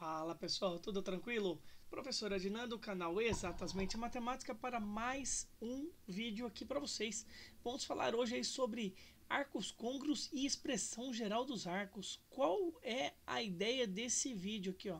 Fala pessoal, tudo tranquilo? Professor Adnan do canal Exatamente Matemática para mais um vídeo aqui para vocês. Vamos falar hoje aí sobre arcos côngruos e expressão geral dos arcos. Qual é a ideia desse vídeo aqui, ó?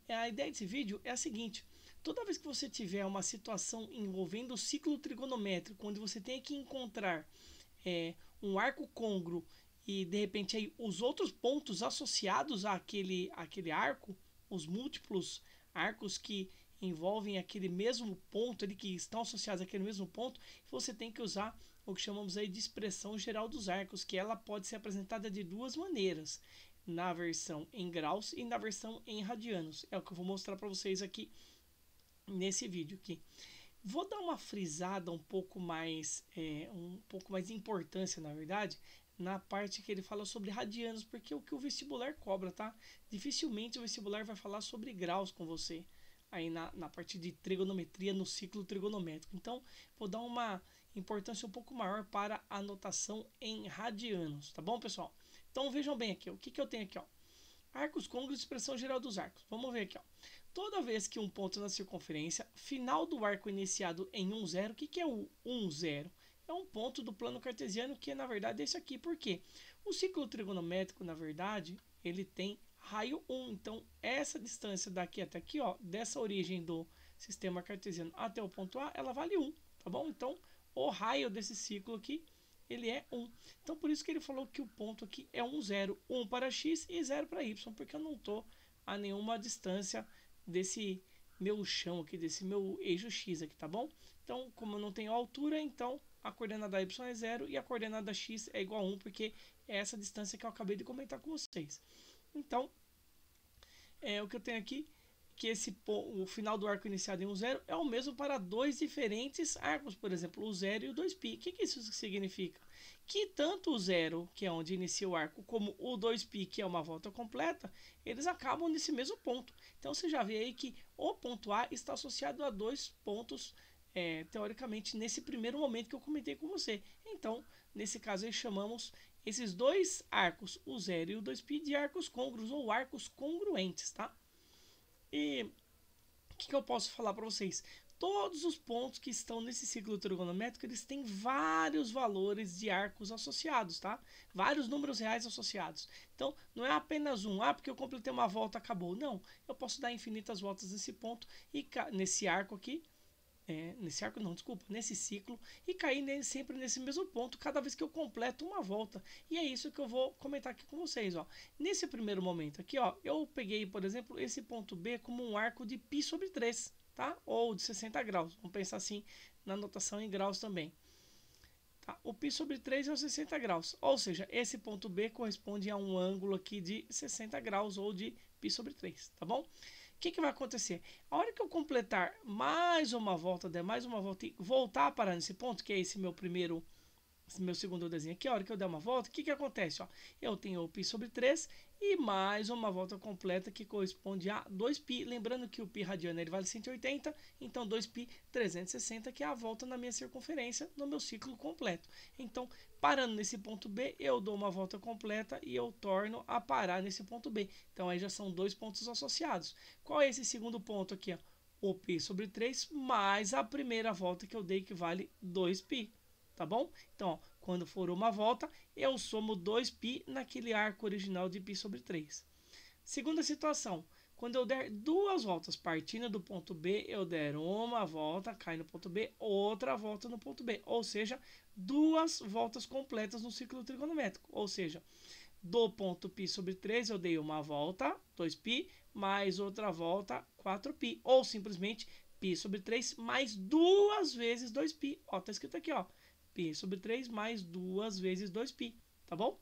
A ideia desse vídeo é a seguinte: toda vez que você tiver uma situação envolvendo o ciclo trigonométrico, onde você tem que encontrar um arco côngruo e de repente aí os outros pontos associados àquele arco, os múltiplos arcos que envolvem aquele mesmo ponto, ali, que estão associados àquele mesmo ponto, você tem que usar o que chamamos aí de expressão geral dos arcos, que ela pode ser apresentada de duas maneiras, na versão em graus e na versão em radianos. É o que eu vou mostrar para vocês aqui nesse vídeo aqui. Vou dar uma frisada um pouco mais de importância, na verdade, na parte que ele fala sobre radianos, porque é o que o vestibular cobra, tá? Dificilmente o vestibular vai falar sobre graus com você, aí na parte de trigonometria, no ciclo trigonométrico. Então, vou dar uma importância um pouco maior para a notação em radianos, tá bom, pessoal? Então, vejam bem aqui, o que eu tenho aqui, ó? Arcos côngruos, expressão geral dos arcos. Vamos ver aqui, ó. Toda vez que um ponto na circunferência, final do arco iniciado em 1, 0, o que é o 1, 0? É um ponto do plano cartesiano que é, na verdade, esse aqui. Por quê? O ciclo trigonométrico, na verdade, ele tem raio 1. Então, essa distância daqui até aqui, ó, dessa origem do sistema cartesiano até o ponto A, ela vale 1, tá bom? Então, o raio desse ciclo aqui, ele é 1. Então, por isso que ele falou que o ponto aqui é 1, 0. 1 para x e 0 para y, porque eu não estou a nenhuma distância desse meu chão aqui, desse meu eixo x aqui, tá bom? Então, como eu não tenho altura, então a coordenada y é 0 e a coordenada x é igual a 1, porque é essa distância que eu acabei de comentar com vocês. Então, o que eu tenho aqui, que o final do arco iniciado em 1, 0 é o mesmo para dois diferentes arcos, por exemplo, o 0 e o 2π. O que isso significa? Que tanto o 0, que é onde inicia o arco, como o 2π, que é uma volta completa, eles acabam nesse mesmo ponto. Então você já vê aí que o ponto A está associado a dois pontos, teoricamente, nesse primeiro momento que eu comentei com você. Então, nesse caso aí, chamamos esses dois arcos, o 0 e o 2π, de arcos côngruos ou arcos congruentes, tá? E o que eu posso falar para vocês? Todos os pontos que estão nesse ciclo trigonométrico, eles têm vários valores de arcos associados, tá? Vários números reais associados. Então, não é apenas um, porque eu completei uma volta, acabou. Não, eu posso dar infinitas voltas nesse ponto e nesse arco aqui, nesse ciclo, e cair sempre nesse mesmo ponto cada vez que eu completo uma volta. E é isso que eu vou comentar aqui com vocês, ó. Nesse primeiro momento aqui, ó, eu peguei, por exemplo, esse ponto B como um arco de π sobre 3, tá? Ou de 60 graus. Vamos pensar assim na notação em graus também. Tá? O π sobre 3 é os 60 graus, ou seja, esse ponto B corresponde a um ângulo aqui de 60 graus ou de π sobre 3, tá bom? O que vai acontecer? A hora que eu completar mais uma volta, der mais uma volta e voltar a parar nesse ponto, que é esse meu segundo desenho aqui, a hora que eu der uma volta, o que acontece? Ó? Eu tenho o π sobre 3 e mais uma volta completa que corresponde a 2π. Lembrando que o π radiano ele vale 180, então 2π 360, que é a volta na minha circunferência no meu ciclo completo. Então, parando nesse ponto B, eu dou uma volta completa e eu torno a parar nesse ponto B. Então, aí já são dois pontos associados. Qual é esse segundo ponto aqui? Ó? O π sobre 3 mais a primeira volta que eu dei, que vale 2π. Tá bom? Então, ó, quando for uma volta, eu somo 2π naquele arco original de π sobre 3. Segunda situação, quando eu der duas voltas partindo do ponto B, eu der uma volta, cai no ponto B, outra volta no ponto B. Ou seja, duas voltas completas no ciclo trigonométrico. Ou seja, do ponto π sobre 3 eu dei uma volta, 2π, mais outra volta, 4π. Ou simplesmente π sobre 3 mais duas vezes 2π. Ó, tá escrito aqui, ó. π sobre 3 mais duas vezes 2π, tá bom?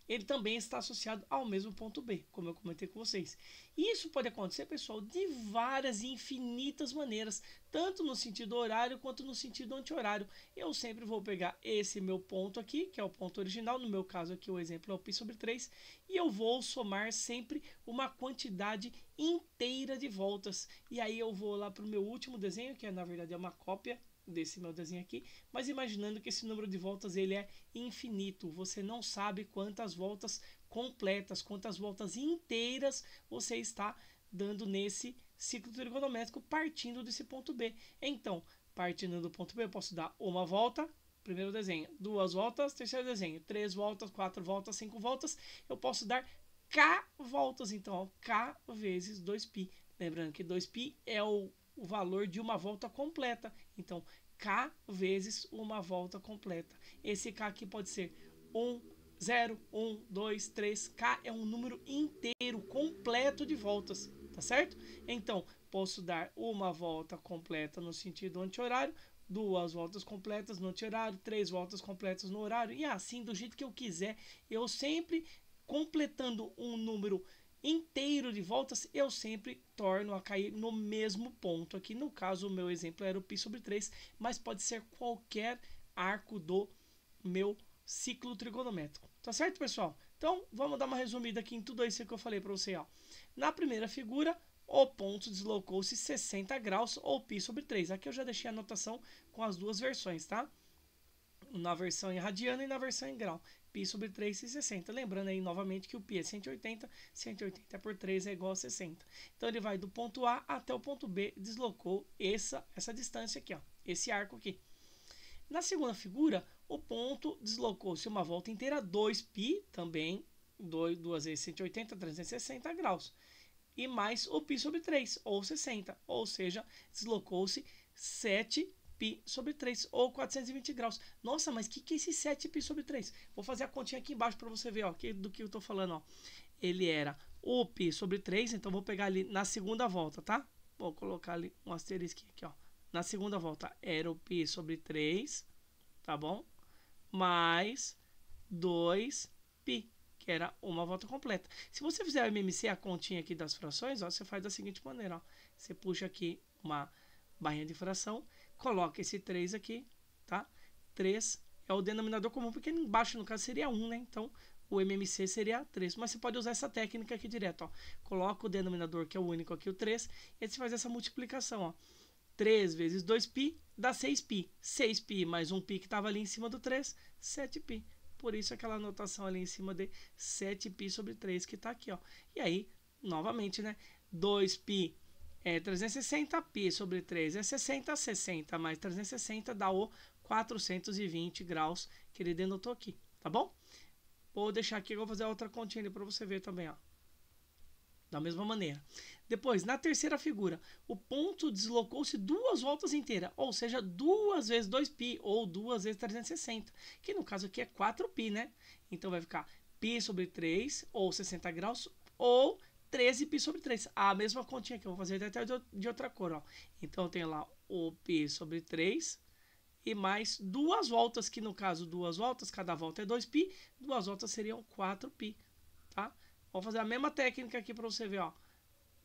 Ele também está associado ao mesmo ponto B, como eu comentei com vocês. E isso pode acontecer, pessoal, de várias e infinitas maneiras, tanto no sentido horário quanto no sentido anti-horário. Eu sempre vou pegar esse meu ponto aqui, que é o ponto original, no meu caso aqui o exemplo é o π sobre 3, e eu vou somar sempre uma quantidade inteira de voltas. E aí eu vou lá para o meu último desenho, que na verdade é uma cópia desse meu desenho aqui, mas imaginando que esse número de voltas ele é infinito, você não sabe quantas voltas completas, quantas voltas inteiras você está dando nesse ciclo trigonométrico partindo desse ponto B. Então, partindo do ponto B, eu posso dar uma volta, primeiro desenho, duas voltas, terceiro desenho, 3 voltas, 4 voltas, 5 voltas. Eu posso dar K voltas, então, ó, K vezes 2π. Lembrando que 2π é o valor de uma volta completa. Então, K vezes uma volta completa. Esse K aqui pode ser 1, 0, 1, 2, 3. K é um número inteiro, completo de voltas, tá certo? Então, posso dar uma volta completa no sentido anti-horário, 2 voltas completas no anti-horário, 3 voltas completas no horário, e assim, do jeito que eu quiser. Eu sempre, completando um número inteiro de voltas, eu sempre torno a cair no mesmo ponto. Aqui no caso, o meu exemplo era o π/3, mas pode ser qualquer arco do meu ciclo trigonométrico. Tá certo, pessoal? Então, vamos dar uma resumida aqui em tudo isso que eu falei para você. Ó. Na primeira figura, o ponto deslocou-se 60 graus, ou π/3. Aqui eu já deixei a anotação com as duas versões, tá? Na versão em radiano e na versão em grau. π/3 e 60. Lembrando aí novamente que o π é 180, 180 por 3 é igual a 60. Então ele vai do ponto A até o ponto B, deslocou essa distância aqui, ó, esse arco aqui. Na segunda figura, o ponto deslocou-se uma volta inteira, 2π, também, 2 vezes 180, 360 graus. E mais o π/3, ou 60, ou seja, deslocou-se 7π/3, ou 420 graus. Nossa, mas o que é esse 7π/3? Vou fazer a continha aqui embaixo para você ver ó, do que eu estou falando. Ó. Ele era o π/3, então vou pegar ali na segunda volta, tá? Vou colocar ali um asterisco aqui, ó. Na segunda volta era o π/3, tá bom? Mais 2π, que era uma volta completa. Se você fizer o MMC, a continha aqui das frações, ó, você faz da seguinte maneira. Ó. Você puxa aqui uma barrinha de fração, coloca esse 3 aqui, tá? 3 é o denominador comum, porque embaixo, no caso, seria 1, né? Então, o MMC seria 3. Mas você pode usar essa técnica aqui direto, ó. Coloca o denominador, que é o único aqui, o 3, e aí você faz essa multiplicação, ó. 3 vezes 2π dá 6π. 6π mais 1π que estava ali em cima do 3, 7π. Por isso aquela anotação ali em cima de 7π/3 que está aqui, ó. E aí, novamente, né? 2π é 360, π/3 é 60, 60 mais 360 dá o 420 graus que ele denotou aqui, tá bom? Vou deixar aqui, eu vou fazer outra continha ali para você ver também, ó. Da mesma maneira. Depois, na terceira figura, o ponto deslocou-se 2 voltas inteiras, ou seja, 2 vezes 2π, ou 2 vezes 360, que no caso aqui é 4π, né? Então vai ficar π/3, ou 60 graus, ou 13π/3. A mesma continha que eu vou fazer até de outra cor, ó. Então eu tenho lá o π/3 e mais 2 voltas, que no caso 2 voltas, cada volta é 2π, 2 voltas seriam 4π, tá? Vou fazer a mesma técnica aqui para você ver, ó.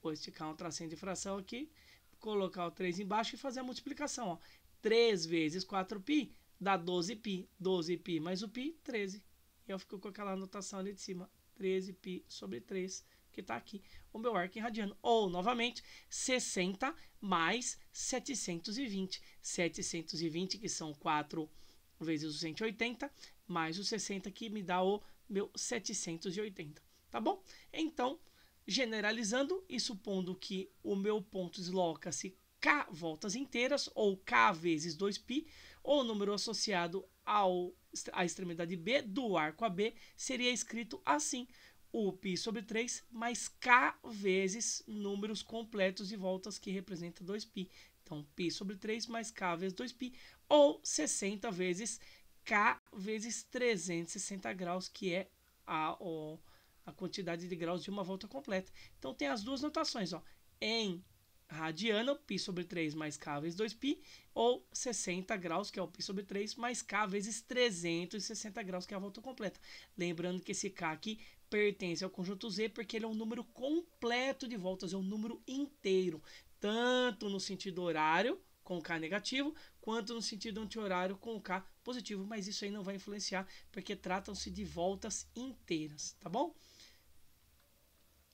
Vou esticar um tracinho de fração aqui, colocar o 3 embaixo e fazer a multiplicação, ó. 3 vezes 4π dá 12π. 12π mais o π, 13. E eu fico com aquela anotação ali de cima, 13π/3, que está aqui o meu arco em radiano. Ou, novamente, 60 mais 720. 720, que são 4 vezes o 180, mais o 60, que me dá o meu 780. Tá bom? Então, generalizando e supondo que o meu ponto desloca-se K voltas inteiras, ou K vezes 2π, o número associado à extremidade B do arco AB seria escrito assim: o π/3 mais K vezes números completos de voltas que representa 2π. Então, π/3 mais K vezes 2π, ou 60 vezes K vezes 360 graus, que é a quantidade de graus de uma volta completa. Então tem as duas notações, ó. Em radiano, π/3 mais K vezes 2π, ou 60 graus, que é o π/3, mais K vezes 360 graus, que é a volta completa. Lembrando que esse K aqui pertence ao conjunto Z, porque ele é um número completo de voltas, é um número inteiro, tanto no sentido horário, com K negativo, quanto no sentido anti-horário, com K positivo, mas isso aí não vai influenciar, porque tratam-se de voltas inteiras, tá bom?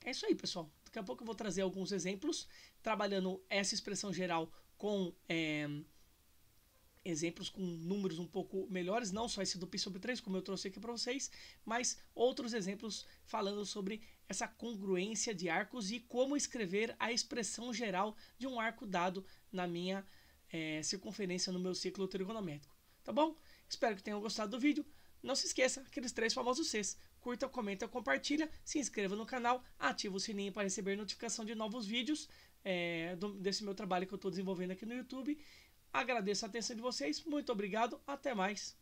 É isso aí, pessoal. Daqui a pouco eu vou trazer alguns exemplos, trabalhando essa expressão geral com exemplos com números um pouco melhores, não só esse do π/3, como eu trouxe aqui para vocês, mas outros exemplos falando sobre essa congruência de arcos e como escrever a expressão geral de um arco dado na minha circunferência no meu ciclo trigonométrico. Tá bom? Espero que tenham gostado do vídeo. Não se esqueça, aqueles 3 famosos Cs. Curta, comenta, compartilha, se inscreva no canal, ativa o sininho para receber notificação de novos vídeos desse meu trabalho que eu estou desenvolvendo aqui no YouTube. Agradeço a atenção de vocês, muito obrigado, até mais.